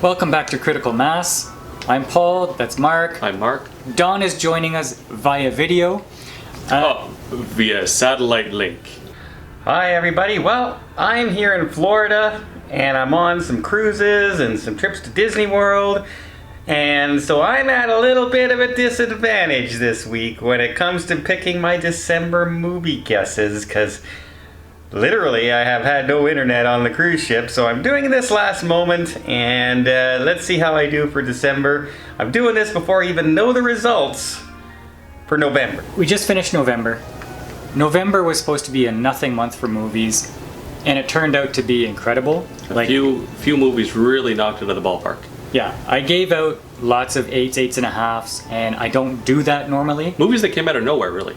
Welcome back to Critical Mass. I'm Paul, that's Marc. I'm Marc. Don is joining us via video. Via satellite link. Hi everybody, well, I'm here in Florida and I'm on some cruises and some trips to Disney World, and so I'm at a little bit of a disadvantage this week when it comes to picking my December movie guesses, because literally I have had no internet on the cruise ship, so I'm doing this last moment, and let's see how I do for December. I'm doing this before I even know the results for November. We just finished November. November was supposed to be a nothing month for movies, and it turned out to be incredible. A few movies really knocked it out of the ballpark. Yeah, I gave out lots of 8s, 8.5s, and I don't do that normally. Movies that came out of nowhere, really.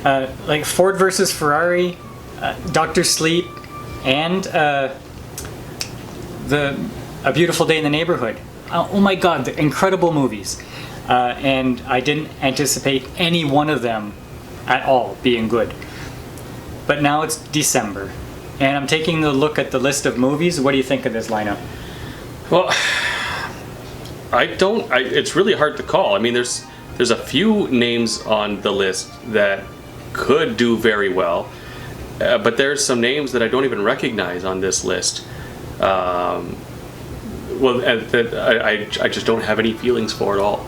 Like Ford versus Ferrari, Dr. Sleep, and A Beautiful Day in the Neighborhood. Oh my god, they're incredible movies. And I didn't anticipate any one of them at all being good. But now it's December, and I'm taking a look at the list of movies. What do you think of this lineup? Well, it's really hard to call. I mean, there's a few names on the list that could do very well, but there's some names that I don't even recognize on this list. I just don't have any feelings for at all.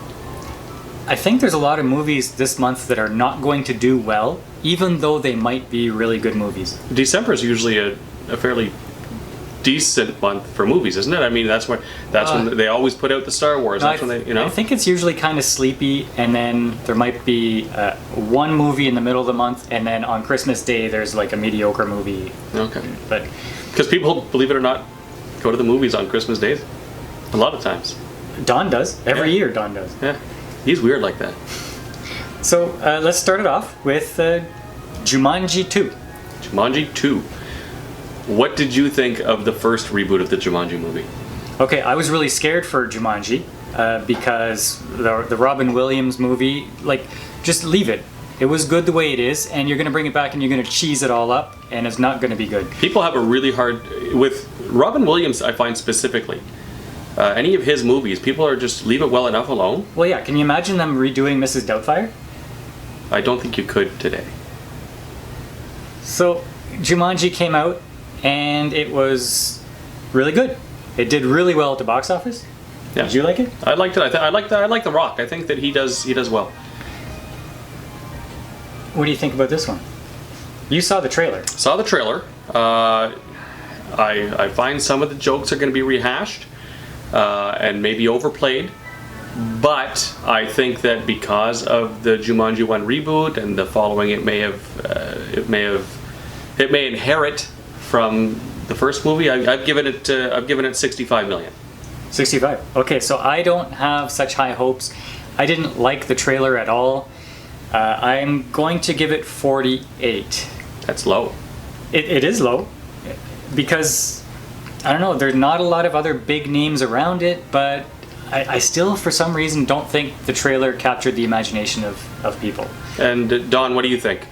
I think there's a lot of movies this month that are not going to do well, even though they might be really good movies. December is usually a fairly decent month for movies, isn't it? I mean, that's when they always put out the Star Wars. No, that's when they, I think it's usually kind of sleepy, and then there might be one movie in the middle of the month, and then on Christmas Day there's like a mediocre movie. Okay. But because people, believe it or not, go to the movies on Christmas days. A lot of times. Don does. Every year Don does. Yeah. He's weird like that. So let's start it off with Jumanji 2. Jumanji 2. What did you think of the first reboot of the Jumanji movie? Okay, I was really scared for Jumanji because the Robin Williams movie, just leave it. It was good the way it is, and you're going to bring it back and you're going to cheese it all up, and it's not going to be good. People have a really hard... With Robin Williams, I find specifically, any of his movies, people are just leave it well enough alone. Well, yeah, can you imagine them redoing Mrs. Doubtfire? I don't think you could today. So, Jumanji came out, and it was really good. It did really well at the box office. Yeah. Did you like it? I liked it. I like The Rock. I think that he does well. What do you think about this one? You saw the trailer. Saw the trailer. I find some of the jokes are going to be rehashed and maybe overplayed, but I think that because of the Jumanji 1 reboot and the following it may inherit from the first movie, I've given it 65 million. 65. Okay, so I don't have such high hopes. I didn't like the trailer at all. I'm going to give it 48. That's low. It is low because, I don't know, there's not a lot of other big names around it, but I still, for some reason, don't think the trailer captured the imagination of people. And Don, what do you think?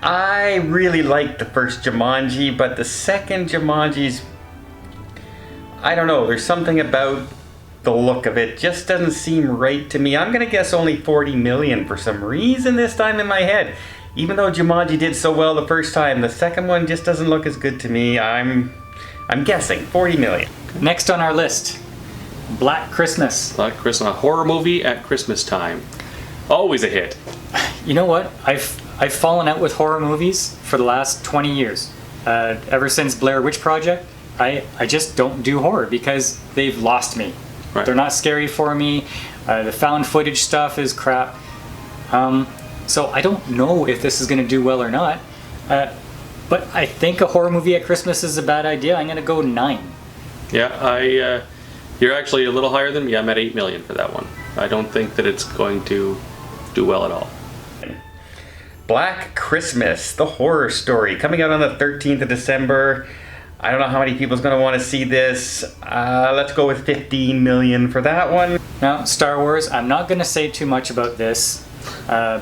I really liked the first Jumanji, but the second Jumanji's, I don't know, there's something about the look of it just doesn't seem right to me. I'm gonna guess only 40 million for some reason this time in my head. Even though Jumanji did so well the first time, the second one just doesn't look as good to me. I'm guessing 40 million. Next on our list, Black Christmas. Black Christmas, a horror movie at Christmas time. Always a hit. You know what? I've fallen out with horror movies for the last 20 years. Ever since Blair Witch Project, I just don't do horror because they've lost me. Right. They're not scary for me. The found footage stuff is crap. So I don't know if this is going to do well or not. But I think a horror movie at Christmas is a bad idea. I'm going to go 9. Yeah, you're actually a little higher than me. I'm at 8 million for that one. I don't think that it's going to do well at all. Black Christmas, the horror story, coming out on the 13th of December. I don't know how many people's going to want to see this. Let's go with 15 million for that one. Now, Star Wars, I'm not going to say too much about this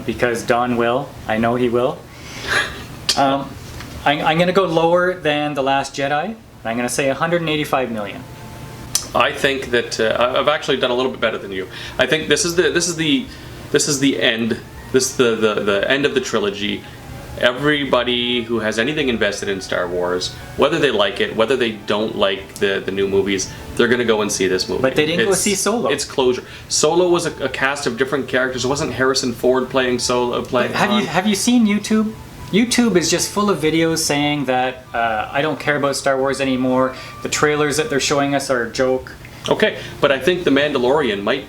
because Don will. I know he will. I'm going to go lower than The Last Jedi. I'm going to say 185 million. I think that I've actually done a little bit better than you. I think this is the end. This is the end of the trilogy. Everybody who has anything invested in Star Wars, whether they like it, whether they don't like the new movies, they're going to go and see this movie. But they didn't go see Solo. It's closure. Solo was a cast of different characters. It wasn't Harrison Ford playing Solo. Have you seen YouTube? YouTube is just full of videos saying that I don't care about Star Wars anymore. The trailers that they're showing us are a joke. Okay, but I think The Mandalorian might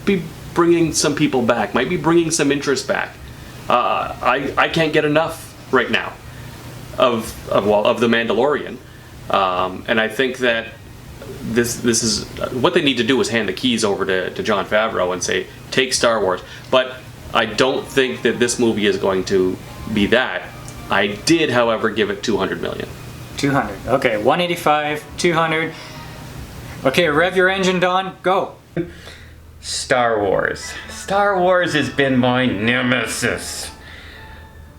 be bringing some people back, might be bringing some interest back. I can't get enough right now of The Mandalorian, and I think that this is what they need to do is hand the keys over to Jon Favreau and say, take Star Wars. But I don't think that this movie is going to be that. I did, however, give it 200 million. 200. Okay, 185, 200. Okay, rev your engine, Don. Go. Star Wars. Star Wars has been my nemesis.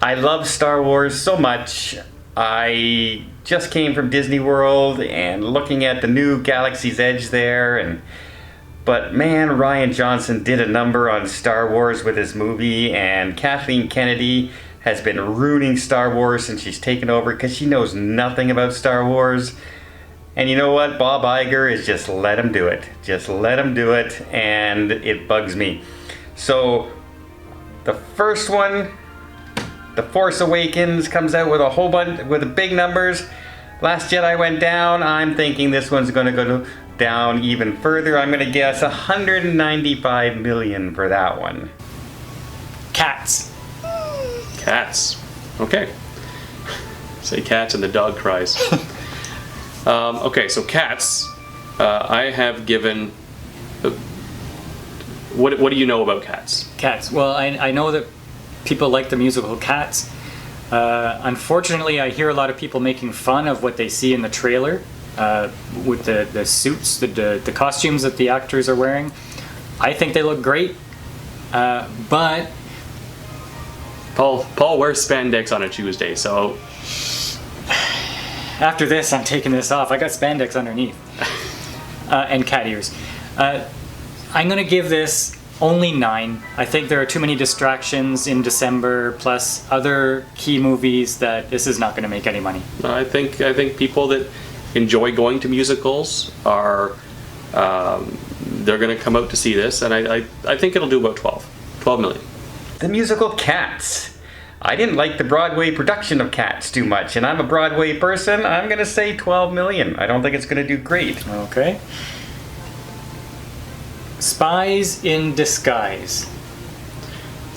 I love Star Wars so much. I just came from Disney World and looking at the new Galaxy's Edge there, but man, Rian Johnson did a number on Star Wars with his movie, and Kathleen Kennedy has been ruining Star Wars since she's taken over because she knows nothing about Star Wars. And you know what? Bob Iger is just let him do it. Just let him do it, and it bugs me. So the first one, The Force Awakens, comes out with a whole bunch with big numbers. Last Jedi went down. I'm thinking this one's going to go down even further. I'm going to guess 195 million for that one. Cats. Cats. Okay. Say cats and the dog cries. Okay, so Cats, I have given... What do you know about Cats? Cats. Well, I know that people like the musical Cats. Unfortunately, I hear a lot of people making fun of what they see in the trailer with the suits, the costumes that the actors are wearing. I think they look great, but... Paul wears spandex on a Tuesday, so... After this, I'm taking this off. I got spandex underneath. And cat ears. I'm going to give this only 9. I think there are too many distractions in December, plus other key movies, that this is not going to make any money. I think people that enjoy going to musicals are... they're going to come out to see this, and I think it'll do about 12 million. The musical Cats. I didn't like the Broadway production of Cats too much, and I'm a Broadway person. I'm going to say 12 million. I don't think it's going to do great. Okay. Spies in Disguise.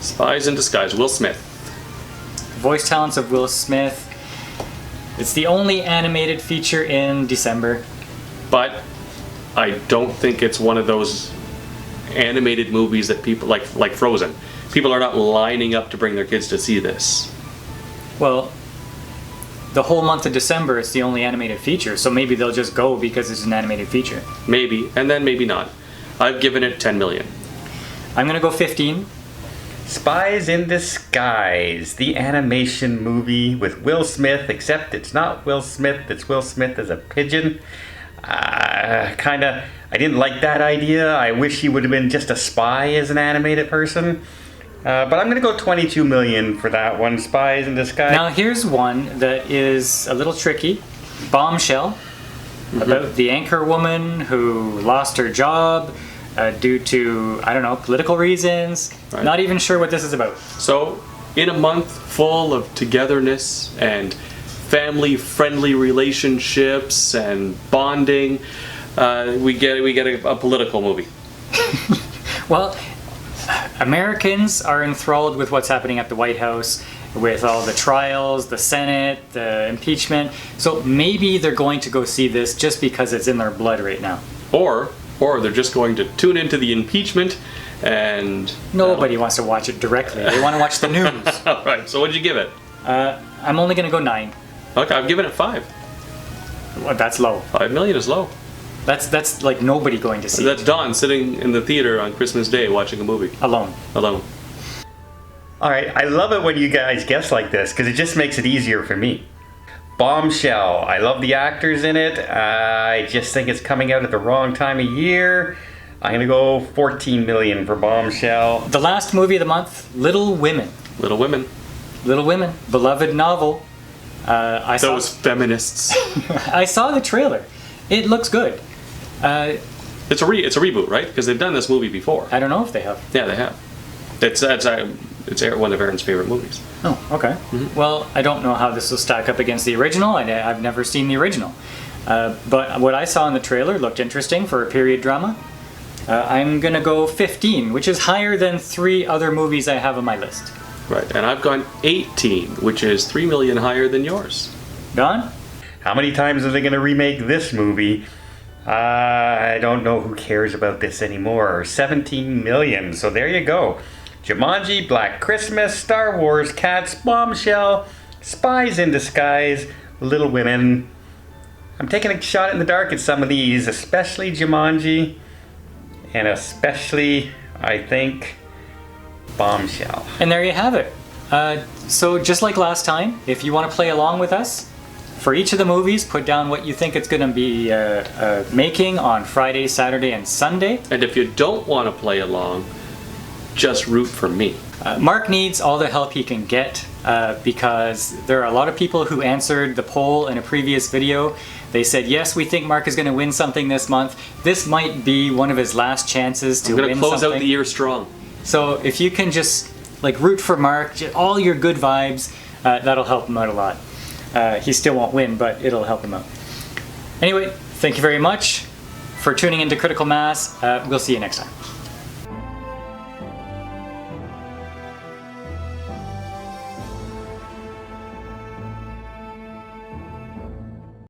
Spies in Disguise. Will Smith. Voice talents of Will Smith. It's the only animated feature in December. But I don't think it's one of those animated movies that people like Frozen. People are not lining up to bring their kids to see this. Well, the whole month of December it's the only animated feature, so maybe they'll just go because it's an animated feature. Maybe, and then maybe not. I've given it 10 million. I'm gonna go 15. Spies in Disguise, the animation movie with Will Smith, except it's not Will Smith, it's Will Smith as a pigeon. I didn't like that idea. I wish he would have been just a spy as an animated person. But I'm going to go 22 million for that one, Spies in Disguise. Now here's one that is a little tricky. Bombshell, about the anchor woman who lost her job due to, I don't know, political reasons. Right. Not even sure what this is about. So, in a month full of togetherness and family-friendly relationships and bonding, we get a political movie. Well, Americans are enthralled with what's happening at the White House, with all the trials, the Senate, the impeachment. So maybe they're going to go see this just because it's in their blood right now. Or they're just going to tune into the impeachment and... Nobody wants to watch it directly. They want to watch the news. All right, so what'd you give it? I'm only going to go 9. Okay, I've given it 5. Well, that's low. 5 million is low. That's like nobody going to see That's Don sitting in the theater on Christmas Day watching a movie. Alone. All right, I love it when you guys guess like this because it just makes it easier for me. Bombshell. I love the actors in it. I just think it's coming out at the wrong time of year. I'm going to go 14 million for Bombshell. The last movie of the month, Little Women. Little Women. Little Women, beloved novel. Those feminists. I saw the trailer. It looks good. It's a reboot, right? Because they've done this movie before. I don't know if they have. Yeah, they have. It's one of Aaron's favorite movies. Oh, okay. Well, I don't know how this will stack up against the original. I've never seen the original. But what I saw in the trailer looked interesting for a period drama. I'm going to go 15, which is higher than 3 other movies I have on my list. Right, and I've gone 18, which is 3 million higher than yours. Don? How many times are they going to remake this movie? I don't know who cares about this anymore. 17 million, so there you go. Jumanji, Black Christmas, Star Wars, Cats, Bombshell, Spies in Disguise, Little Women. I'm taking a shot in the dark at some of these, especially Jumanji, and especially, I think, Bombshell. And there you have it. So just like last time, if you want to play along with us, for each of the movies, put down what you think it's going to be making on Friday, Saturday, and Sunday. And if you don't want to play along, just root for me. Marc needs all the help he can get because there are a lot of people who answered the poll in a previous video. They said, yes, we think Marc is going to win something this month. This might be one of his last chances to win something. I'm going to close out the year strong. So if you can just root for Marc, all your good vibes, that'll help him out a lot. He still won't win, but it'll help him out. Anyway, thank you very much for tuning into Critical Mass. We'll see you next time.